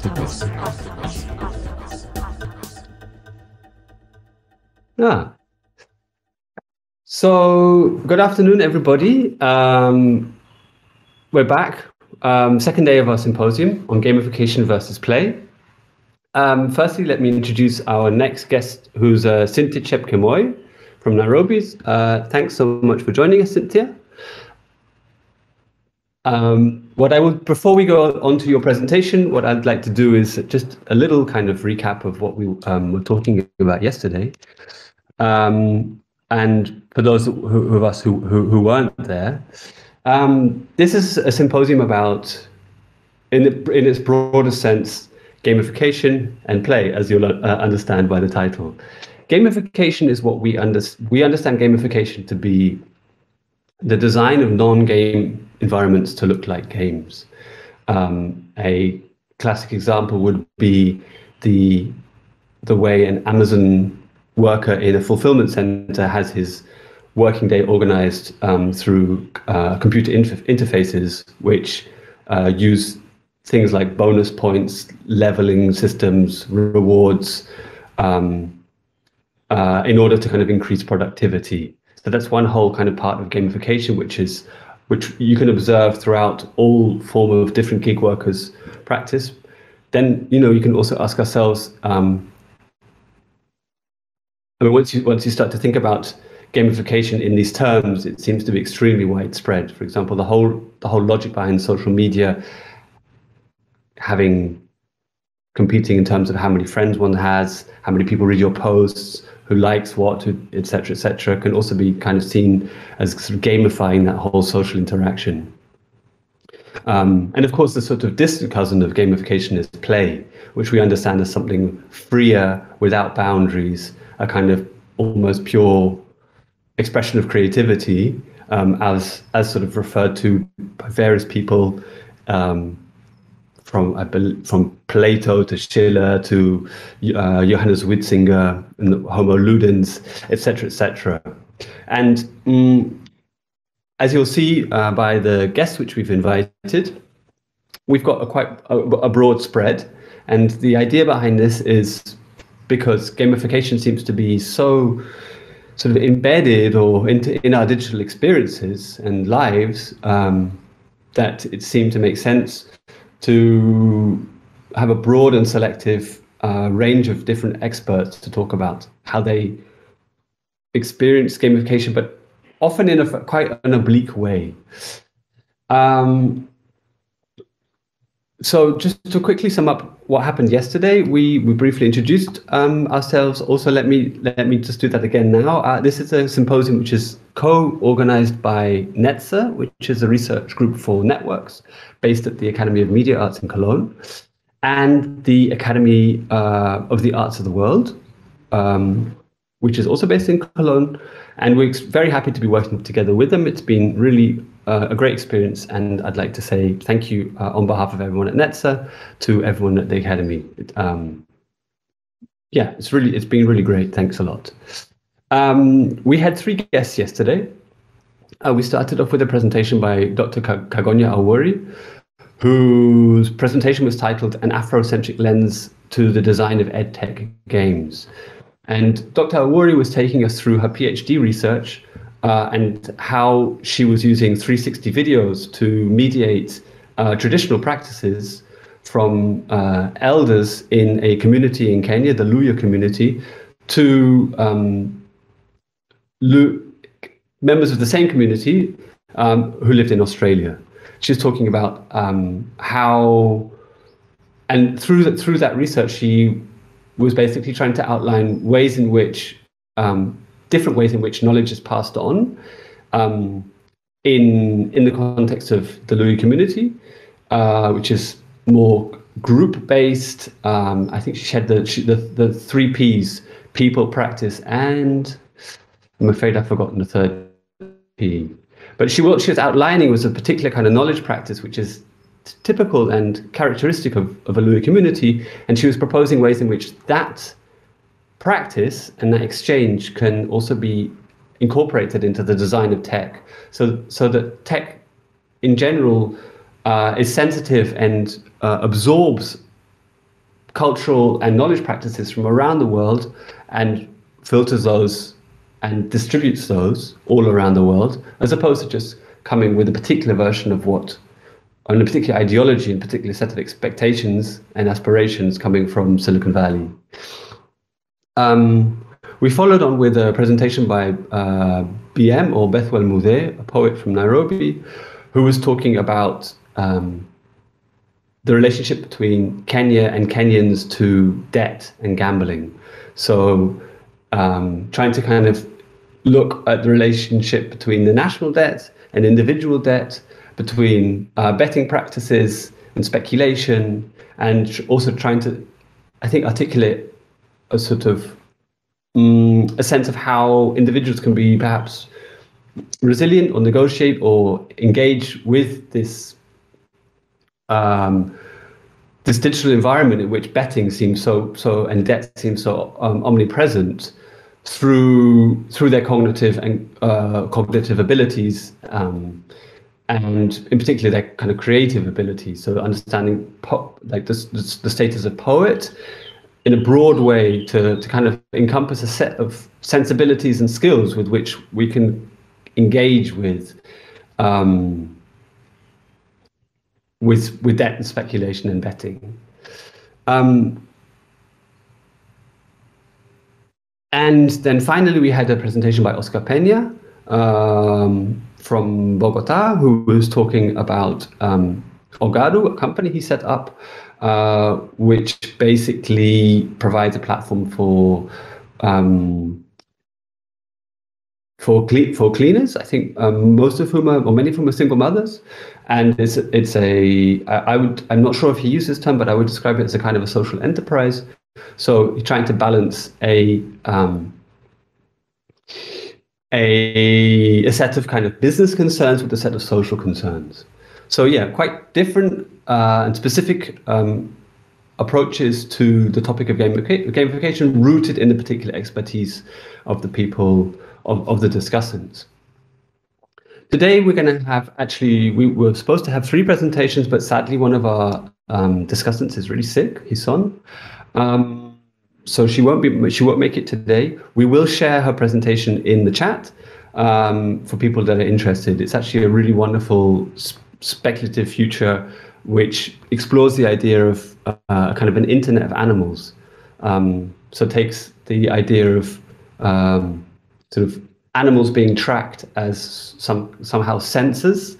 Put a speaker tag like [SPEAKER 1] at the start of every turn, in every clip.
[SPEAKER 1] Octopus.
[SPEAKER 2] So good afternoon, everybody. We're back. Second day of our symposium on gamification versus play. Firstly, let me introduce our next guest, who's Cynthia Chepkemoi from Nairobi. Thanks so much for joining us, Cynthia. Before we go on to your presentation, what I'd like to do is just a little kind of recap of what we were talking about yesterday. And for those of us who weren't there, this is a symposium about, in its broadest sense, gamification and play, as you'll understand by the title. Gamification is what we understand gamification to be the design of non-game environments to look like games. A classic example would be the way an Amazon worker in a fulfillment center has his working day organized through computer interfaces, which use things like bonus points, leveling systems, rewards, in order to kind of increase productivity. So that's one whole kind of part of gamification, which you can observe throughout all form of different gig workers' practice. Then, you can also ask ourselves, once you start to think about gamification in these terms, it seems to be extremely widespread. For example, the whole logic behind social media competing in terms of how many friends one has, how many people read your posts, who likes what, et cetera, can also be kind of seen as sort of gamifying that whole social interaction. And of course, the sort of distant cousin of gamification is play, which we understand as something freer, without boundaries, a kind of almost pure expression of creativity, as sort of referred to by various people, from Plato to Schiller to Johannes Huizinga and the Homo Ludens, etc. And as you'll see by the guests which we've invited, we've got quite a broad spread. And the idea behind this is because gamification seems to be so sort of embedded or in our digital experiences and lives, that it seemed to make sense to have a broad and selective range of different experts to talk about how they experience gamification, but often in quite an oblique way. So just to quickly sum up what happened yesterday, we briefly introduced ourselves. Also, let me just do that again now. This is a symposium which is co-organized by NETSA, which is a research group for networks based at the Academy of Media Arts in Cologne, and the Academy of the Arts of the World, which is also based in Cologne. And we're very happy to be working together with them. It's been really a great experience, and I'd like to say thank you on behalf of everyone at NETSA to everyone at the Academy. It's been really great. Thanks a lot. We had 3 guests yesterday. We started off with a presentation by Dr. Kagonya Awori, whose presentation was titled "An Afrocentric Lens to the Design of EdTech Games." And Dr. Awori was taking us through her PhD research and how she was using 360 videos to mediate traditional practices from elders in a community in Kenya, the Luya community, to members of the same community who lived in Australia. She was talking about how, and through that research, she was basically trying to outline ways in which, different ways in which knowledge is passed on in the context of the Luya community, which is more group-based. I think she had the 3 Ps: people, practice, and I'm afraid I've forgotten the third P. But what she was outlining was a particular kind of knowledge practice, which is typical and characteristic of a Luya community, and she was proposing ways in which that practice and that exchange can also be incorporated into the design of tech, so that tech in general is sensitive and absorbs cultural and knowledge practices from around the world and filters those and distributes those all around the world, as opposed to just coming with a particular version of what, on a particular ideology and particular set of expectations and aspirations coming from Silicon Valley. We followed on with a presentation by BM, or Bethwel Mude, a poet from Nairobi, who was talking about the relationship between Kenya and Kenyans to debt and gambling. So trying to kind of look at the relationship between the national debt and individual debt, between betting practices and speculation, and also trying to, I think, articulate a sort of a sense of how individuals can be perhaps resilient or negotiate or engage with this this digital environment in which betting seems so and debt seems so omnipresent through their cognitive and cognitive abilities, and in particular their kind of creative abilities. So understanding like the status of poet in a broad way to kind of encompass a set of sensibilities and skills with which we can engage with debt and speculation and betting. And then finally, we had a presentation by Oscar Peña from Bogota, who was talking about Ogaru, a company he set up, which basically provides a platform for cleaners. I think most of whom or many of whom are single mothers, and I'm not sure if he used this term, but I would describe it as a kind of a social enterprise. So you're trying to balance a set of kind of business concerns with a set of social concerns. So yeah, quite different and specific approaches to the topic of gamification, rooted in the particular expertise of the people, of the discussants. Today we're going to have, actually, we were supposed to have 3 presentations, but sadly one of our discussants is really sick, Hison. So she won't make it today. We will share her presentation in the chat for people that are interested. It's actually a really wonderful speculative future which explores the idea of kind of an internet of animals. So takes the idea of sort of animals being tracked as somehow sensors.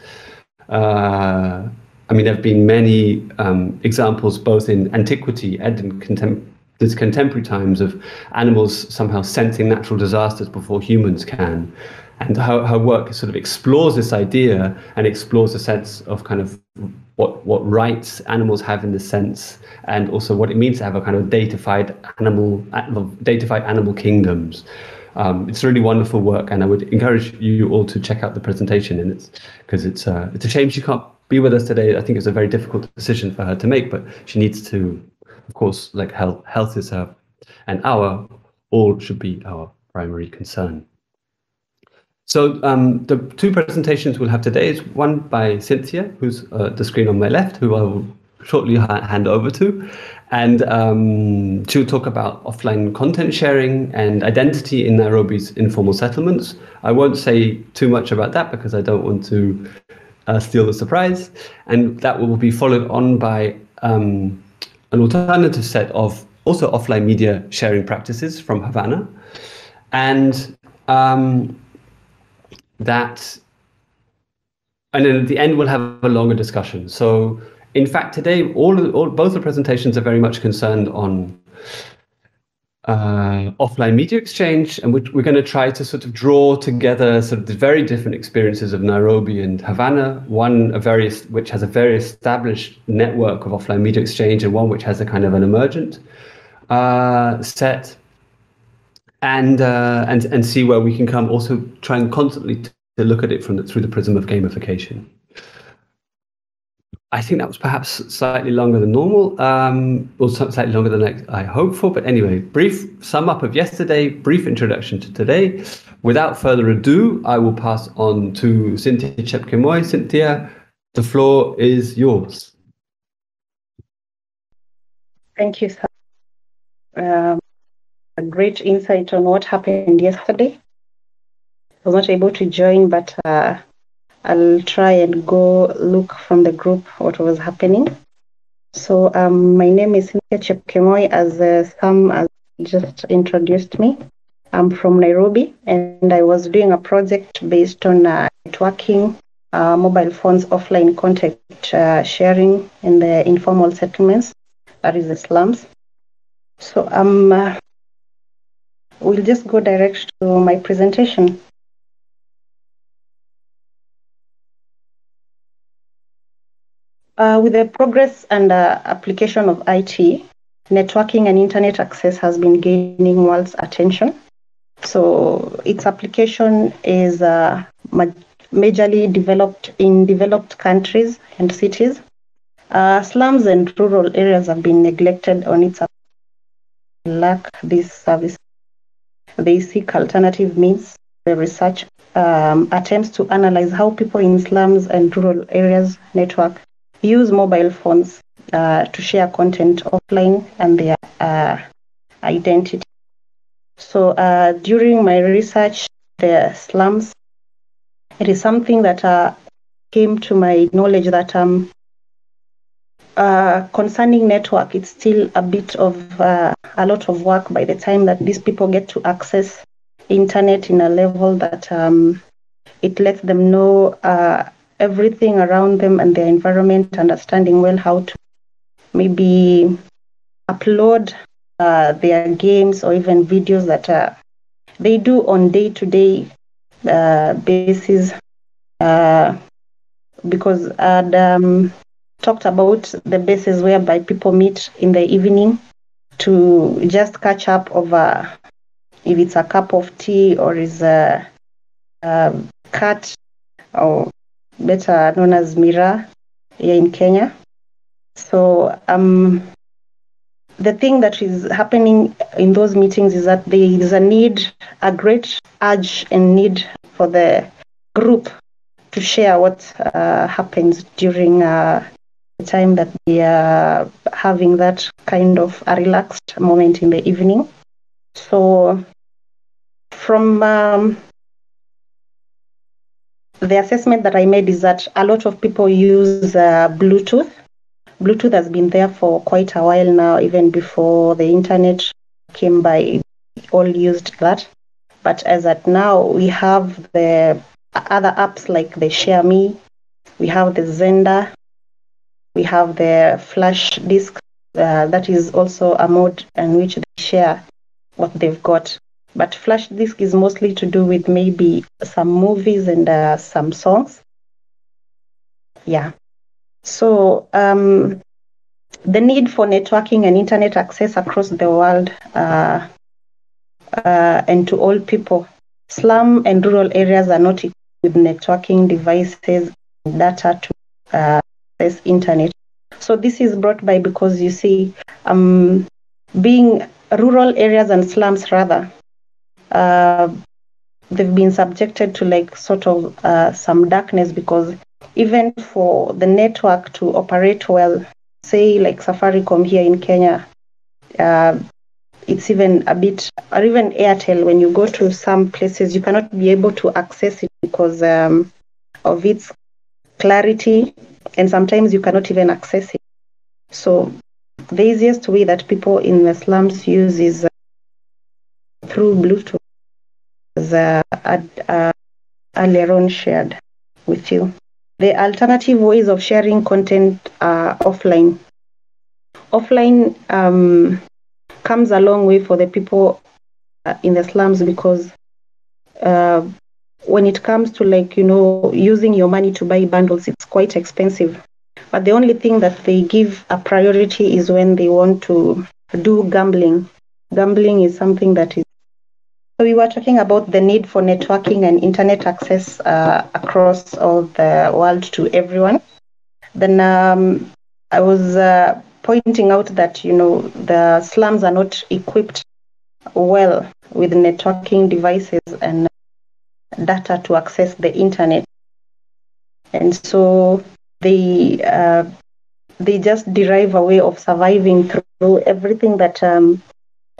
[SPEAKER 2] I mean, there have been many examples both in antiquity and in contemporary times of animals somehow sensing natural disasters before humans can. And her work sort of explores this idea and explores a sense of kind of what rights animals have in this sense, and also what it means to have a kind of datafied animal kingdoms. It's really wonderful work, and I would encourage you all to check out the presentation. And it's a shame she can't be with us today. I think it's a very difficult decision for her to make, but she needs to, of course, like health is her, and all should be our primary concern. So the 2 presentations we'll have today is one by Cynthia, who's the screen on my left, who I will shortly hand over to. And she'll talk about offline content sharing and identity in Nairobi's informal settlements. I won't say too much about that because I don't want to steal the surprise. And that will be followed on by an alternative set of also offline media sharing practices from Havana. And and then at the end we'll have a longer discussion. So in fact today both the presentations are very much concerned on offline media exchange, and we're going to try to sort of draw together sort of the very different experiences of Nairobi and Havana, one which has a very established network of offline media exchange, and one which has a kind of an emergent set. And see where we can come, also trying constantly to look at it through the prism of gamification. I think that was perhaps slightly longer than normal, or slightly longer than I hoped for. But anyway, brief sum up of yesterday, brief introduction to today. Without further ado, I will pass on to Cynthia Chepkemoi. Cynthia, the floor is yours.
[SPEAKER 1] Thank you, sir. A great insight on what happened yesterday. I was not able to join, but I'll try and go look from the group what was happening. So my name is Cynthia Chepkemoi, as Sam has just introduced me. I'm from Nairobi, and I was doing a project based on networking, mobile phones, offline contact sharing in the informal settlements, that is the slums. So we'll just go direct to my presentation. With the progress and application of IT, networking and internet access has been gaining world's attention. So its application is majorly developed in developed countries and cities. Slums and rural areas have been neglected on its lack this service. They seek alternative means. The research attempts to analyze how people in slums and rural areas network use mobile phones to share content offline and their identity. So during my research, the slums, it is something that came to my knowledge that concerning network, it's still a bit of a lot of work by the time that these people get to access internet in a level that it lets them know everything around them and their environment, understanding well how to maybe upload their games or even videos that they do on day-to-day basis, because I'd talked about the basis whereby people meet in the evening to just catch up over if it's a cup of tea or is a cat, or better known as Mira here in Kenya. So the thing that is happening in those meetings is that there is a great urge and need for the group to share what happens during the time that they are having that kind of a relaxed moment in the evening. So from the assessment that I made is that a lot of people use Bluetooth. Bluetooth has been there for quite a while now, even before the internet came by, all used that. But as at now, we have the other apps like the Share Me, we have the Zenda, we have the flash disk. That is also a mode in which they share what they've got. But flash disk is mostly to do with maybe some movies and some songs. Yeah. So the need for networking and internet access across the world and to all people. Slum and rural areas are not equipped with networking devices and data to access internet. So this is brought by because you see, being rural areas and slums rather, they've been subjected to like sort of some darkness, because even for the network to operate well, say like Safaricom here in Kenya, it's even a bit, or even Airtel, when you go to some places, you cannot be able to access it because of its clarity, and sometimes you cannot even access it. So the easiest way that people in the slums use is through Bluetooth, as earlier on shared with you. The alternative ways of sharing content are offline. Offline comes a long way for the people in the slums, because when it comes to like, using your money to buy bundles, it's quite expensive. But the only thing that they give a priority is when they want to do gambling. Gambling is something that is. So we were talking about the need for networking and internet access across all the world to everyone. Then I was pointing out that, the slums are not equipped well with networking devices and data to access the internet. And so they they just derive a way of surviving through everything that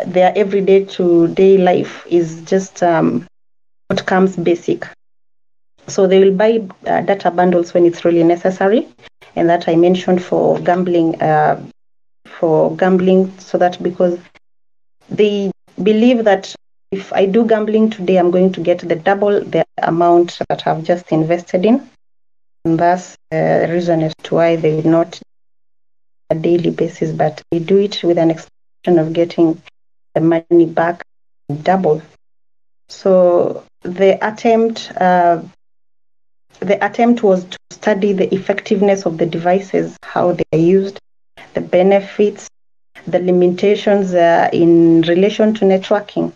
[SPEAKER 1] their everyday to day life is just what comes basic. So they will buy data bundles when it's really necessary, and that I mentioned for gambling, so that because they believe that if I do gambling today, I'm going to get the double the amount that I've just invested in, and that's the reason as to why they will not a daily basis, but they do it with an expectation of getting the money back double. So the attempt was to study the effectiveness of the devices, how they are used, the benefits, the limitations in relation to networking.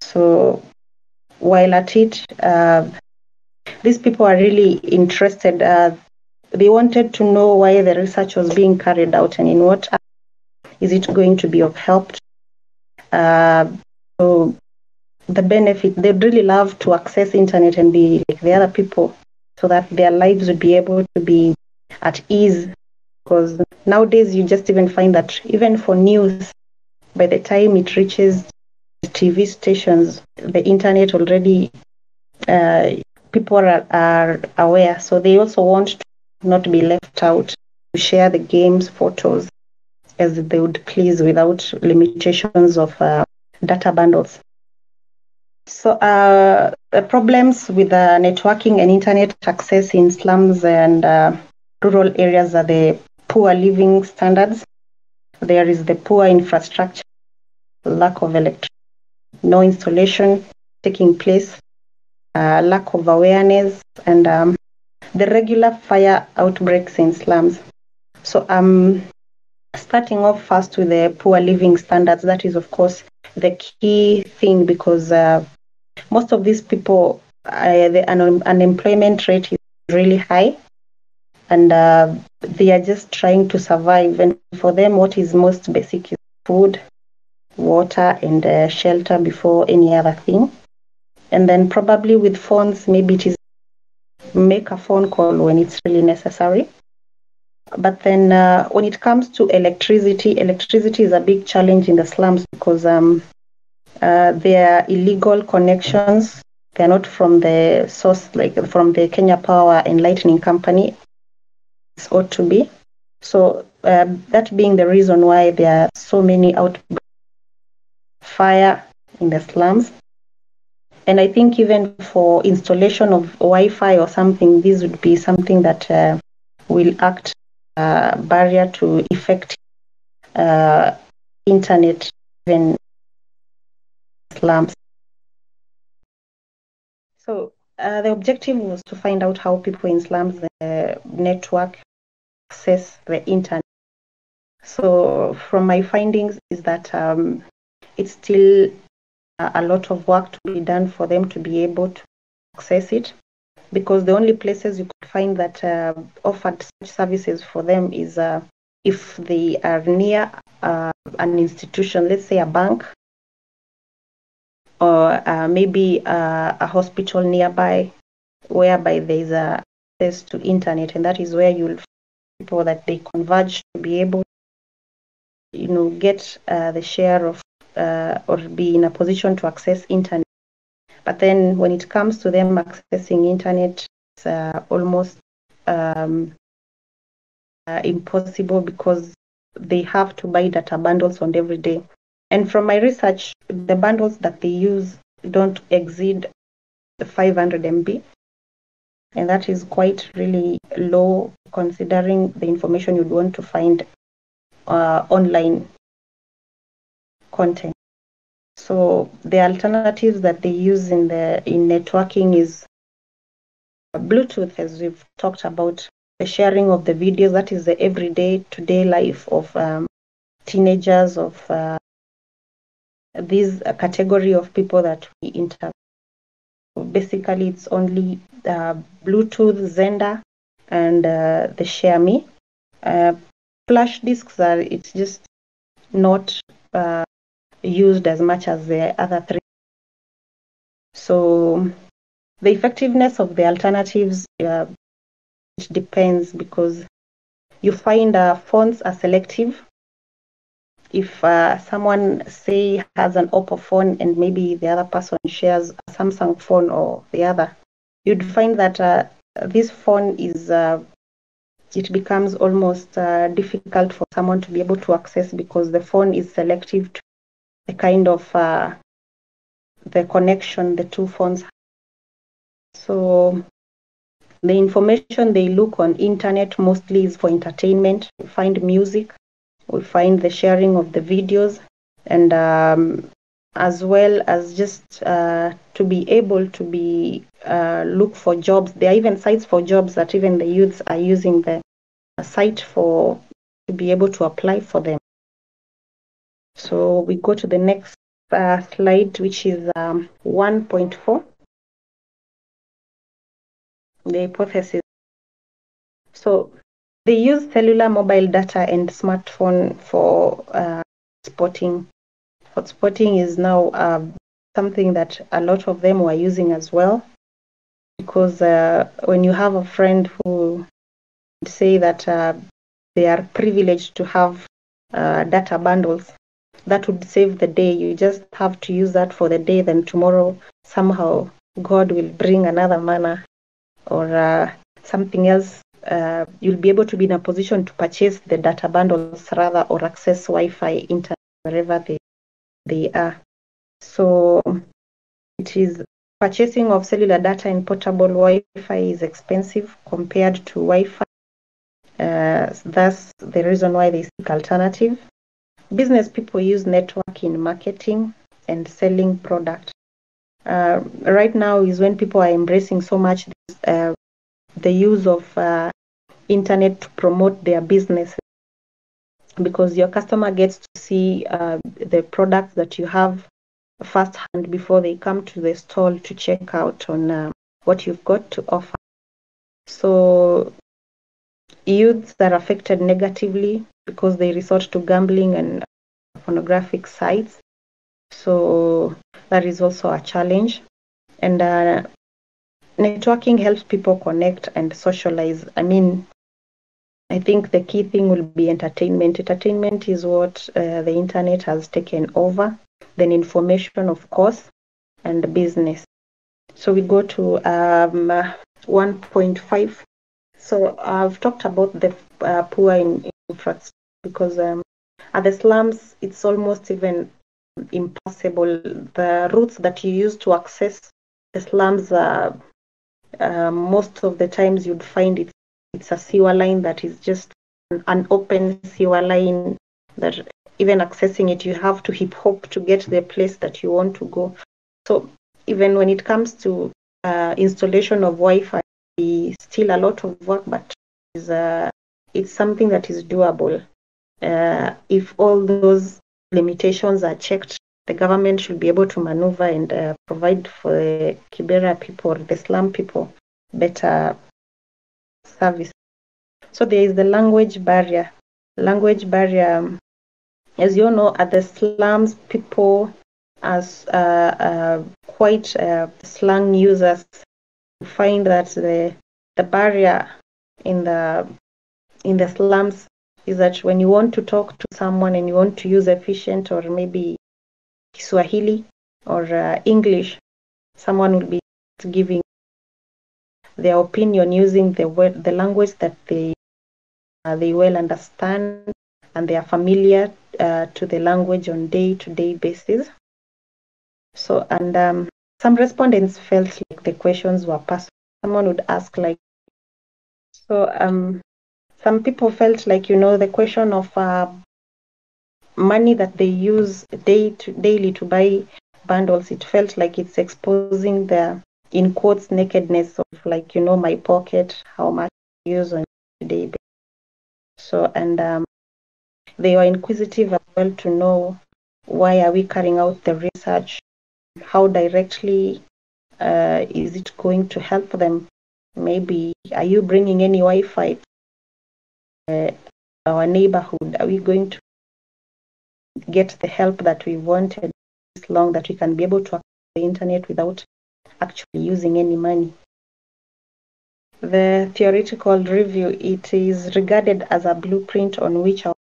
[SPEAKER 1] So while at it, these people are really interested. They wanted to know why the research was being carried out and in what is it going to be of help. So the benefit, they'd really love to access internet and be like the other people so that their lives would be able to be at ease. Because nowadays you just even find that even for news, by the time it reaches TV stations, the internet already, people are aware. So they also want to not be left out, to share the games, photos, as they would please without limitations of data bundles. So the problems with networking and internet access in slums and rural areas are the poor living standards. There is the poor infrastructure, lack of electricity, no installation taking place, lack of awareness, and the regular fire outbreaks in slums. So starting off first with the poor living standards, that is, of course, the key thing, because most of these people, the unemployment rate is really high, and they are just trying to survive. And for them, what is most basic is food, water, and shelter before any other thing. And then probably with phones, maybe it is make a phone call when it's really necessary. But then when it comes to electricity is a big challenge in the slums, because there are illegal connections. They're not from the source, like from the Kenya Power and Lightning Company. It ought to be. So that being the reason why there are so many outbreaks of fire in the slums. And I think even for installation of Wi-Fi or something, this would be something that will act barrier to effective internet even slums. So the objective was to find out how people in slums network access the internet. So from my findings is that it's still a lot of work to be done for them to be able to access it, because the only places you could find that offered such services for them is if they are near an institution, let's say a bank, or maybe a hospital nearby, whereby there is access to internet, and that is where you'll find people that they converge to be able to, get the share of or be in a position to access internet. But then when it comes to them accessing internet, it's almost impossible, because they have to buy data bundles on every day. And from my research, the bundles that they use don't exceed the 500 MB. And that is quite really low, considering the information you'd want to find online content. So the alternatives that they use in networking is Bluetooth, as we've talked about, the sharing of the videos. That is the everyday today life of teenagers, of this category of people that we interact. Basically, it's only Bluetooth, Zenda, and the Share Me. Flash disks it's just not used as much as the other three. So the effectiveness of the alternatives, it depends, because You find phones are selective. If someone, say, has an Oppo phone and maybe the other person shares a Samsung phone or the other, you'd find that this phone is, it becomes almost difficult for someone to be able to access, because the phone is selective to the kind of the connection the two phones have. So the information they look on internet mostly is for entertainment. We find music, we find the sharing of the videos, and as well as just to be able to be look for jobs. There are even sites for jobs that even the youths are using the site for, to be able to apply for them. So we go to the next slide, which is 1.4, the hypothesis. So they use cellular mobile data and smartphone for spotting. Hotspotting is now something that a lot of them were using as well, because when you have a friend who say that they are privileged to have data bundles, that would save the day. You just have to use that for the day, then tomorrow somehow God will bring another manna or something else. You'll be able to be in a position to purchase the data bundles rather, or access Wi-Fi internet wherever they are. So it is, purchasing of cellular data and portable Wi-Fi is expensive compared to Wi-Fi. That's the reason why they seek alternative. Business people use network in marketing and selling product. Right now is when people are embracing so much the use of internet to promote their business, because your customer gets to see the products that you have firsthand before they come to the stall to check out on what you've got to offer. So youths are affected negatively because they resort to gambling and pornographic sites. So that is also a challenge. And networking helps people connect and socialize. I think the key thing will be entertainment. Entertainment is what the internet has taken over. Then information, of course, and business. So we go to 1.5. So I've talked about the poor in infrastructure, because at the slums, it's almost even impossible. The routes that you use to access the slums, most of the times you'd find it's a sewer line that is just an open sewer line, that even accessing it, you have to hip hop to get to the place that you want to go. So even when it comes to installation of Wi-Fi, still a lot of work, but it's something that is doable. If all those limitations are checked, the government should be able to maneuver and provide for the Kibera people, the slum people, better service. So there is the language barrier. Language barrier, as you know, at the slums, people as quite slang users find that the barrier in the slums is that when you want to talk to someone and you want to use efficient or maybe Kiswahili or English, someone will be giving their opinion using the language that they well understand and they are familiar to the language on day-to-day basis. So, and some respondents felt like the questions were personal. Someone would ask like, some people felt like, the question of money that they use daily to buy bundles, it felt like it's exposing the, in quotes, nakedness of like, my pocket, how much I use on a day basis. So, and they were inquisitive as well to know, why are we carrying out the research? How directly is it going to help them? Maybe, are you bringing any Wi-Fi to our neighborhood? Are we going to get the help that we wanted this long, that we can be able to access the internet without actually using any money? the theoretical review, it is regarded as a blueprint on which our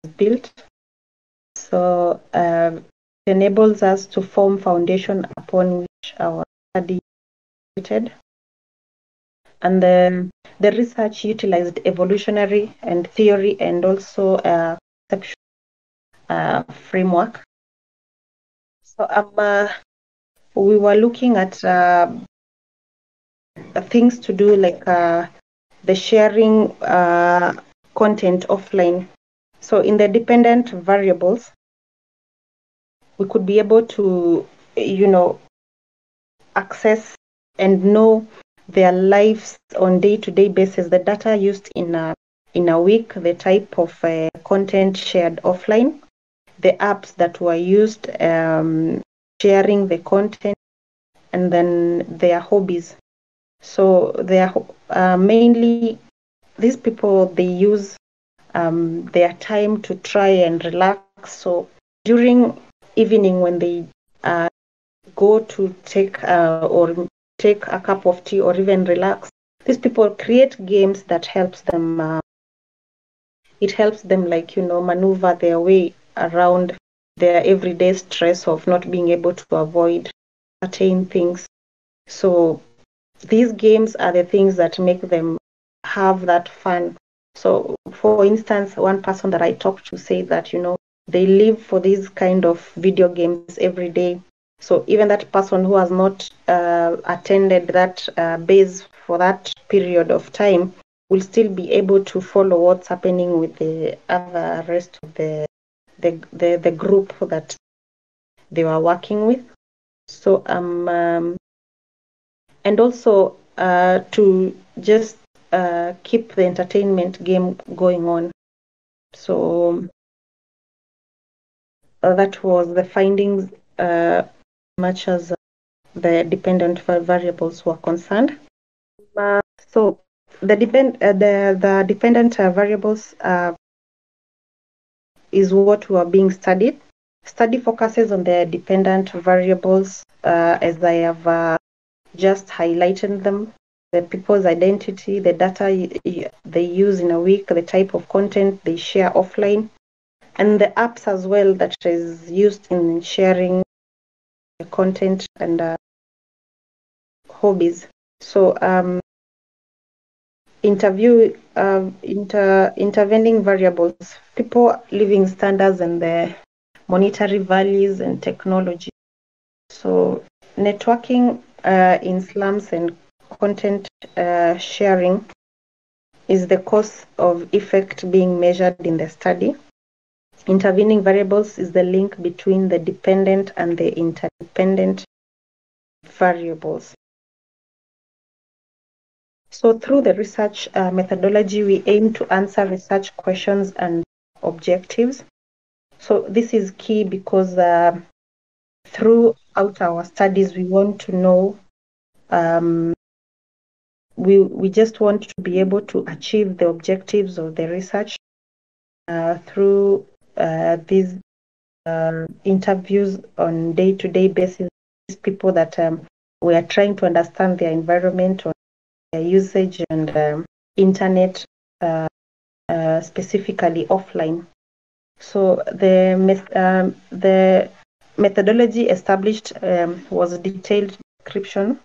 [SPEAKER 1] is built. So it enables us to form foundation upon which our study is created. And the research utilized evolutionary and theory and also conceptual framework. So we were looking at things to do like the sharing content offline. So in the dependent variables, we could be able to, access and know their lives on day-to-day basis, the data used in a week, the type of content shared offline, the apps that were used, sharing the content, and then their hobbies. So they are mainly, these people, they use their time to try and relax. So during evening when they go to take or take a cup of tea or even relax, these people create games that helps them. It helps them, like, maneuver their way around their everyday stress of not being able to avoid certain things. So these games are the things that make them have that fun. So for instance, one person that I talked to said that, they live for these kind of video games every day. So even that person who has not attended that base for that period of time will still be able to follow what's happening with the other rest of the group that they were working with. So and also to just keep the entertainment game going on. So that was the findings, much as the dependent variables were concerned. So the dependent variables is what were being studied. Study focuses on the dependent variables as I have just highlighted them: the people's identity, the data they use in a week, the type of content they share offline, and the apps as well that is used in sharing the content and hobbies. So intervening variables, people living standards and the monetary values and technology. So networking in slums and content sharing is the cause of effect being measured in the study. Intervening variables is the link between the dependent and the interdependent variables. So through the research methodology, we aim to answer research questions and objectives. So this is key because throughout our studies, we want to know, we just want to be able to achieve the objectives of the research through these interviews on day-to-day basis. These people that we are trying to understand their environment, or their usage and internet, specifically offline. So the methodology established was a detailed description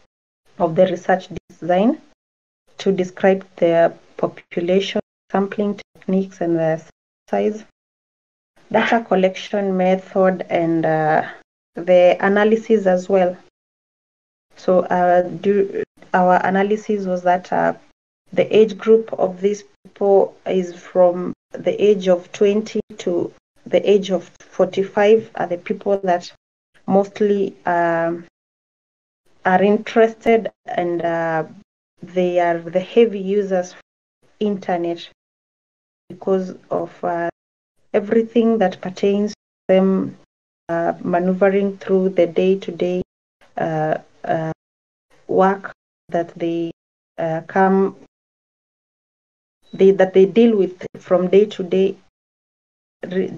[SPEAKER 1] of the research design to describe the population, sampling techniques, and the size, data collection method, and the analysis as well. So our analysis was that the age group of these people is from the age of 20 to the age of 45 are the people that mostly are interested, and they are the heavy users of internet because of everything that pertains to them maneuvering through the day-to-day work that they that they deal with from day to day.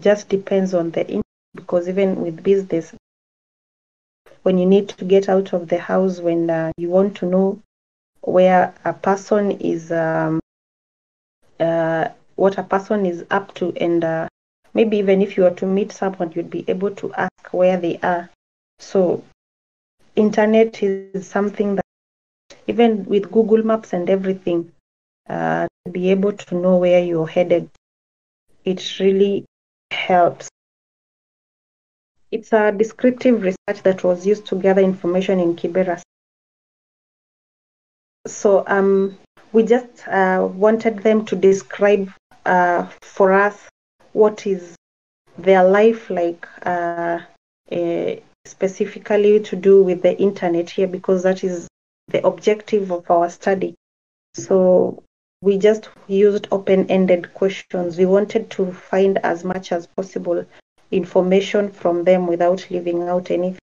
[SPEAKER 1] Just depends on the internet, because even with business, when you need to get out of the house, when you want to know where a person is what a person is up to, and maybe even if you were to meet someone, you'd be able to ask where they are. So internet is something that even with Google Maps and everything, to be able to know where you're headed, it really helps. It's a descriptive research that was used to gather information in Kibera. So we just wanted them to describe for us what is their life like, specifically to do with the internet here, because that is the objective of our study. So we just used open-ended questions. We wanted to find as much as possible information from them without leaving out anything.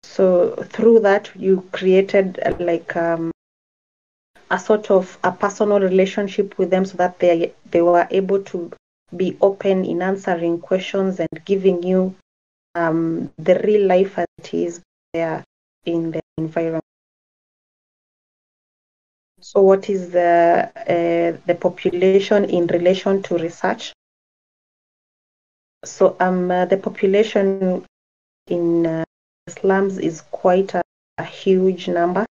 [SPEAKER 1] So through that, you created a sort of a personal relationship with them, so that they were able to be open in answering questions and giving you the real life as it is there in the environment. So what is the population in relation to research? So the population in slums is quite a huge number.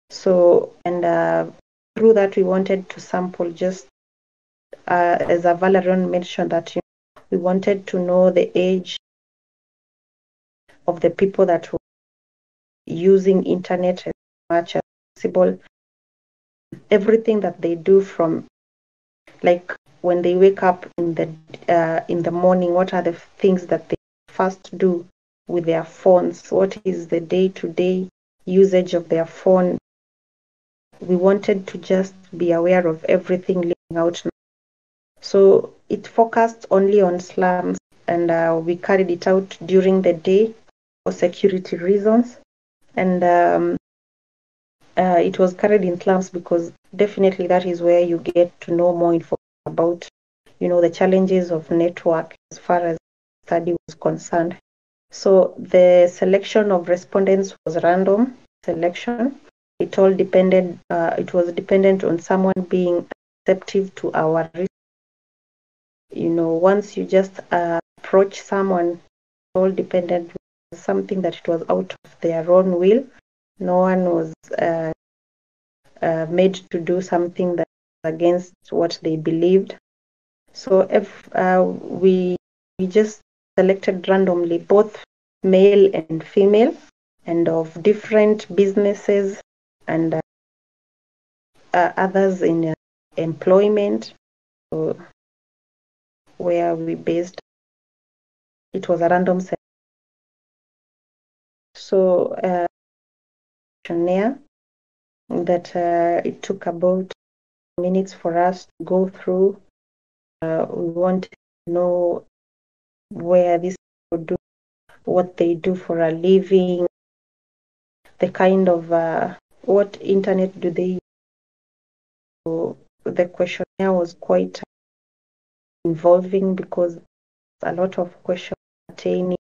[SPEAKER 1] So, and through that, we wanted to sample just as a Valeron mentioned, that we wanted to know the age of the people that were using internet as much as possible. Everything that they do, from like when they wake up in the morning, what are the things that they first do with their phones? What is the day-to-day usage of their phone? We wanted to just be aware of everything living out now. So it focused only on slums, and we carried it out during the day for security reasons. And it was carried in slums because definitely that is where you get to know more information about, the challenges of network as far as study was concerned. So the selection of respondents was random selection. It all depended. It was dependent on someone being receptive to our research. Once you just approach someone, it all depended on something that it was out of their own will. No one was made to do something that was against what they believed. So if we just selected randomly both male and female, and of different businesses, and others in employment, so where we based. It was a random set. So questionnaire that it took about minutes for us to go through. We wanted to know where these people do, what they do for a living, the kind of what internet do they use. So the questionnaire was quite involving because a lot of questions pertaining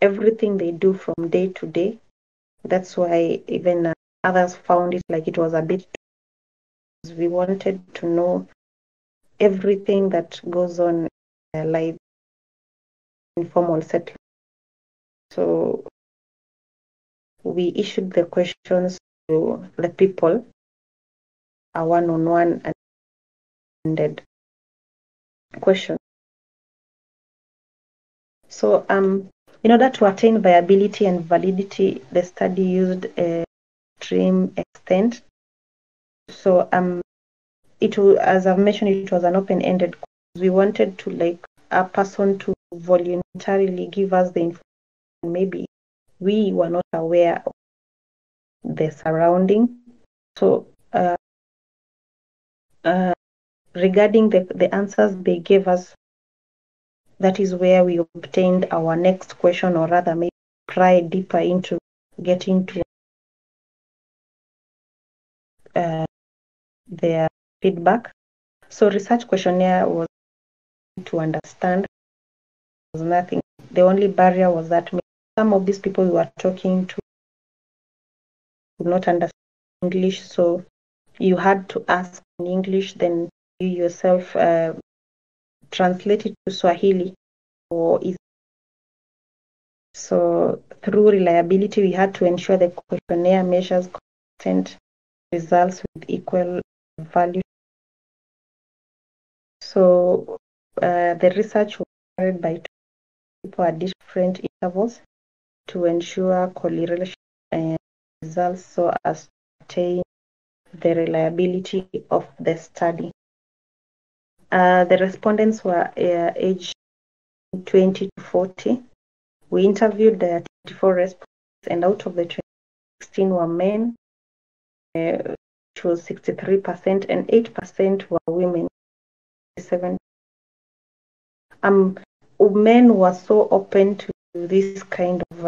[SPEAKER 1] everything they do from day to day. That's why even others found it like it was a bit. We wanted to know everything that goes on in their life, informal settlement. So we issued the questions to the people, a one-on-one and ended question. So in order to attain viability and validity, the study used a extreme extent. So as I've mentioned, it was an open-ended. We wanted to like a person to voluntarily give us the information. Maybe we were not aware of the surrounding. So regarding the answers they gave us, that is where we obtained our next question, or rather maybe try deeper into getting to their feedback. So research questionnaire was to understand. There was nothing. The only barrier was that some of these people we were talking to could not understand English, so you had to ask in English, then you yourself translate it to Swahili. So through reliability, we had to ensure the questionnaire measures consistent results with equal value. So the research was carried by two people at different intervals to ensure correlation results so as to attain the reliability of the study. The respondents were aged 20 to 40. We interviewed the 24 respondents, and out of the 16 were men, which was 63%, and 8% were women. 7. Men were so open to this kind of,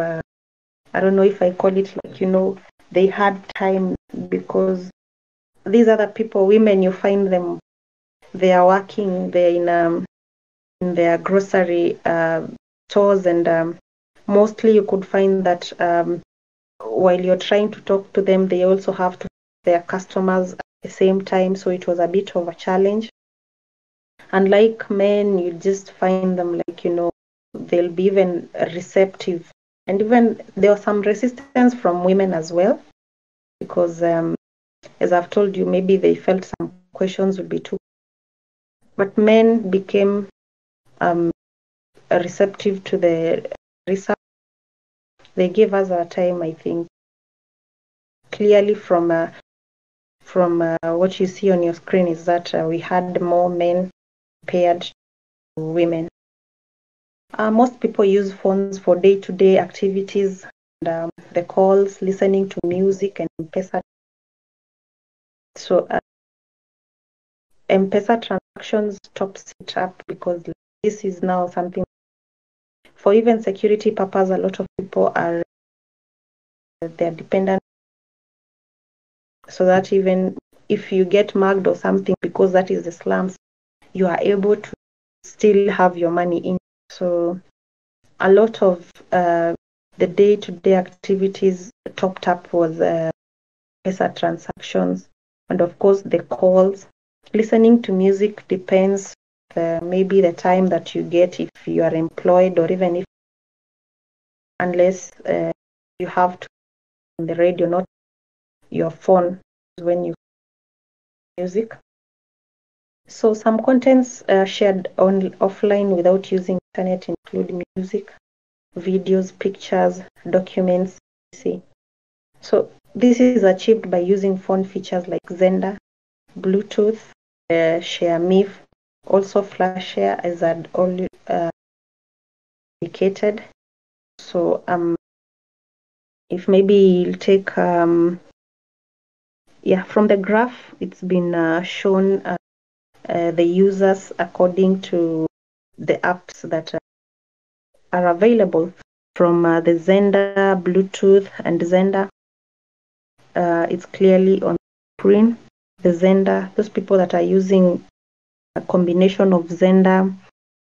[SPEAKER 1] I don't know if I call it like, they had time, because these other people, women, you find them, they are working, they're in their grocery stores, and mostly you could find that while you're trying to talk to them, they also have to their customers at the same time, so it was a bit of a challenge. Unlike men, you just find them they'll be even receptive, and even there was some resistance from women as well, because as I've told you, maybe they felt some questions would be too, but men became receptive to the research. They gave us our time, I think, clearly from what you see on your screen is that we had more men compared to women. Most people use phones for day-to-day activities, and the calls, listening to music, and M-Pesa. So M-Pesa transactions tops it up, because this is now something for even security purposes. A lot of people they're dependent, so that even if you get mugged or something, because that is the slums, you are able to still have your money in. So a lot of the day-to-day activities topped up was M-Pesa transactions, and of course the calls. Listening to music depends maybe the time that you get, if you are employed, or even if, unless you have to on the radio, not your phone, when you music. So some contents shared offline without using internet include music, videos, pictures, documents, etc. So this is achieved by using phone features like Xender, Bluetooth, ShareMe, also Flash Share, as I'd already indicated. So if maybe you'll take from the graph, it's been shown the users according to the apps that are available from the Xender, Bluetooth, and Xender. It's clearly on the screen. The Xender, those people that are using a combination of Xender,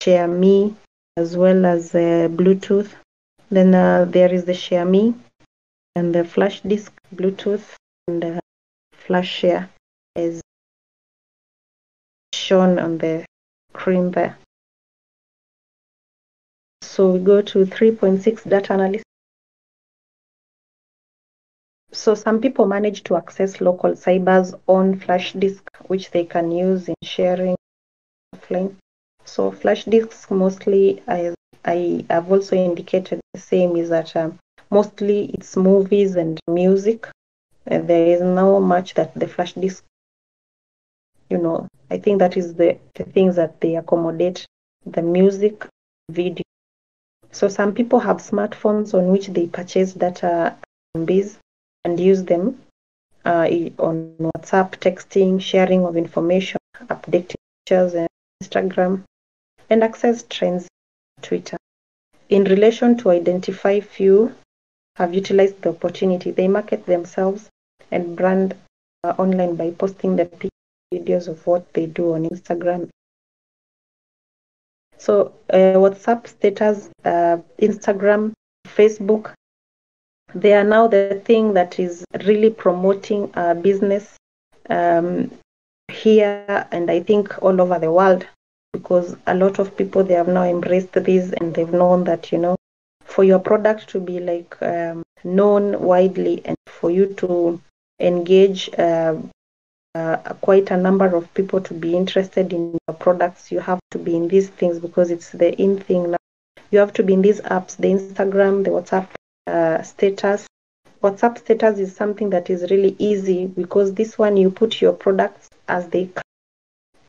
[SPEAKER 1] ShareMe, as well as Bluetooth. Then there is the ShareMe and the flash disk, Bluetooth, and flash share, as shown on the screen there. So we go to 3.6 data analysis. So some people manage to access local cybers on flash disk, which they can use in sharing offline. So flash disks mostly, I have also indicated the same, is that mostly it's movies and music. There is no much that the flash disk, I think that is the things that they accommodate, the music, video. So some people have smartphones on which they purchase data base and use them on WhatsApp, texting, sharing of information, updating pictures, and Instagram, and access trends, Twitter. In relation to identify few have utilized the opportunity, they market themselves and brand online by posting the videos of what they do on Instagram. So, WhatsApp status, Instagram, Facebook, They are now the thing that is really promoting business here, and I think all over the world, because a lot of people, they have now embraced this, and they've known that, for your product to be like known widely, and for you to engage quite a number of people to be interested in your products, you have to be in these things, because it's the in thing now. You have to be in these apps, the Instagram, the WhatsApp status. WhatsApp status is something that is really easy, because this one, you put your products as they come,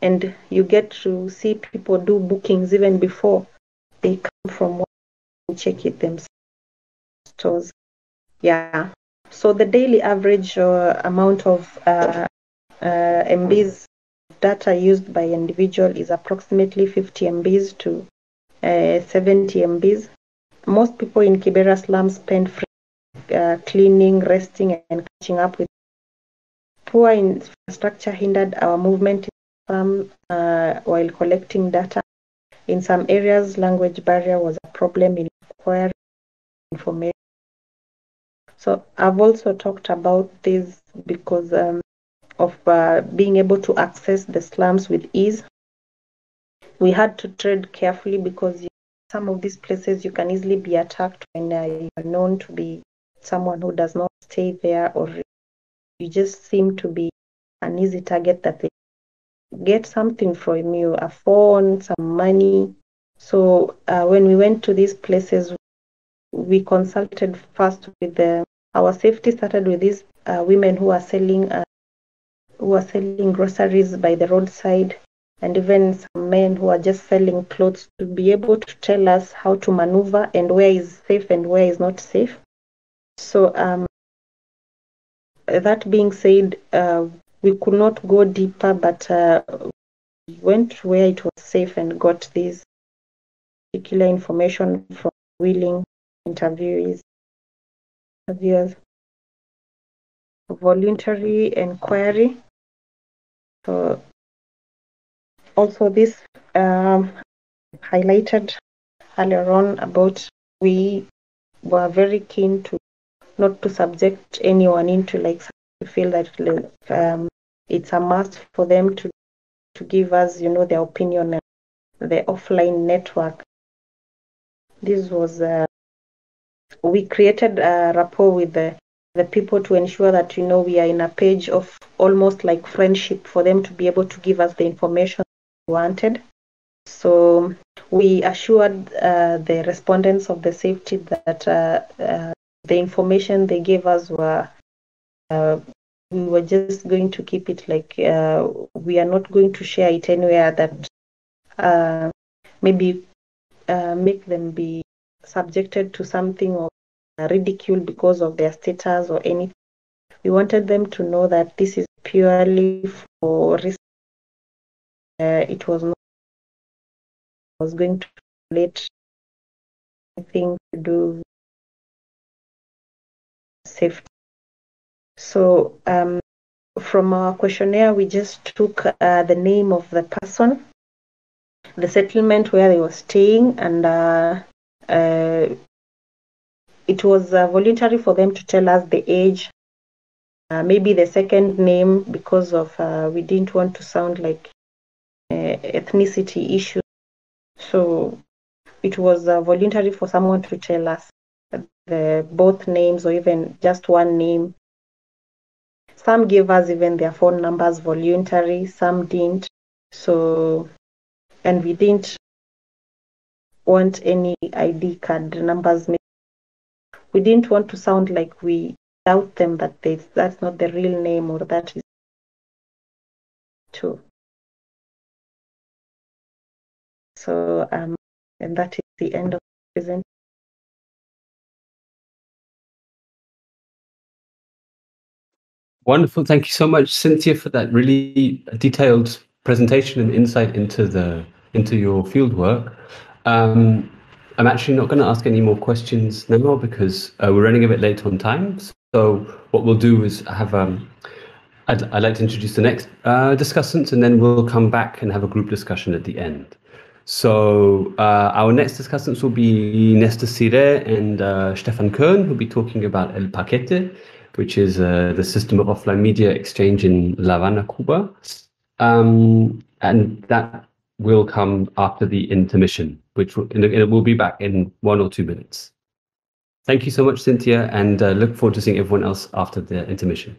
[SPEAKER 1] and you get to see people do bookings even before they come from what you check it themselves. Stores. Yeah. So the daily average amount of MBs data used by individual is approximately 50 MBs to 70 MBs. Most people in Kibera slums spend free cleaning, resting, and catching up with. Poor infrastructure hindered our movement while collecting data. In some areas, language barrier was a problem in acquiring information. So I've also talked about this because of being able to access the slums with ease. We had to tread carefully, because some of these places you can easily be attacked when you are known to be someone who does not stay there, or you just seem to be an easy target that they get something from you, a phone, some money. So when we went to these places, we consulted first with our safety started with these women who are selling groceries by the roadside, and even some men who are just selling clothes, to be able to tell us how to maneuver and where is safe and where is not safe. So that being said, we could not go deeper, but we went where it was safe and got this particular information from willing interviewers. Voluntary inquiry. So also this highlighted earlier on about, we were very keen to not to subject anyone into to feel that it's a must for them to give us their opinion on the offline network. This was we created a rapport with the people to ensure that we are in a page of almost like friendship, for them to be able to give us the information we wanted. So we assured the respondents of the safety that the information they gave us were we were just going to keep it we are not going to share it anywhere that maybe make them be subjected to something or ridicule because of their status or anything. We wanted them to know that this is purely for risk. It was not going to relate anything to do with safety. So from our questionnaire, we just took the name of the person, the settlement where they were staying, and it was voluntary for them to tell us the age, maybe the second name, because of we didn't want to sound like ethnicity issue. So it was voluntary for someone to tell us the both names, or even just one name. Some gave us even their phone numbers voluntary, some didn't. So, and we didn't want any ID card numbers. We didn't want to sound like we doubt them that that's not the real name, or that is true. So, and that is the end of the presentation.
[SPEAKER 2] Wonderful. Thank you so much, Cynthia, for that really detailed presentation and insight into your fieldwork. I'm actually not going to ask any more questions now, because we're running a bit late on time. So what we'll do is have I'd like to introduce the next discussants, and then we'll come back and have a group discussion at the end. So our next discussants will be Nestor Sire and Stefan Kern, who'll be talking about El Paquete, which is the system of offline media exchange in La Habana, Cuba. And that will come after the intermission, which will be back in 1 or 2 minutes. Thank you so much, Cynthia, and look forward to seeing everyone else after the intermission.